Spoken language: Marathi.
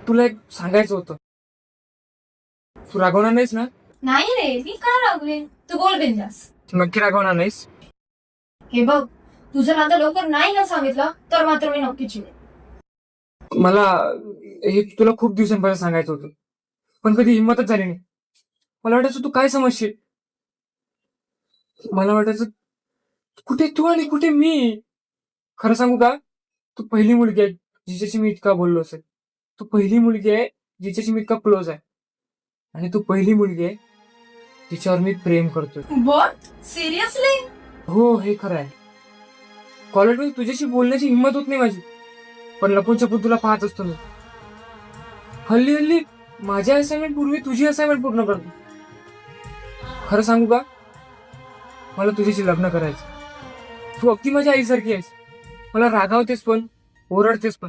तुला एक सांगायचं होतं. तू रागवणार नाहीस ना? नाही रे, मी का रागवेन? तू बोल बिंदास. तू नक्की रागवणार नाहीस? हे बघ, तू जर आता लवकर नाही ना सांगितलं तर मात्र मी नक्की चिडेन. मला हे तुला खूप दिवसांपर्यंत सांगायचं होतं, पण कधी हिंमतच झाली नाही. मला वाटायचं तू काय समजशील. मला वाटायचं कुठे तू आणि कुठे मी. खरं सांगू का, तू पहिली मुलगी आहे जिच्याशी मी इतका बोललो असेल. तू पहिली मुलगी आहे जिच्याशी मी इतका क्लोज आहे. आणि तू पहिली मुलगी आहे तिच्यावर मी प्रेम करतोय. व्हॉट? सिरियसली? हो, हे खरं आहे. कॉलेजमध्ये तुझ्याशी बोलण्याची हिंमत होत नाही माझी, पण लपून छपून तुला पाहत असतो मी. हल्ली हल्ली माझ्या असाइनमेंट पूर्वी तुझी असाइनमेंट पूर्ण करतो. खरं सांगू का, मला तुझ्याशी लग्न करायचं. तू अगदी माझ्या आईसारखी आहेस. मला रागावतेस पण, ओरडतेस पण.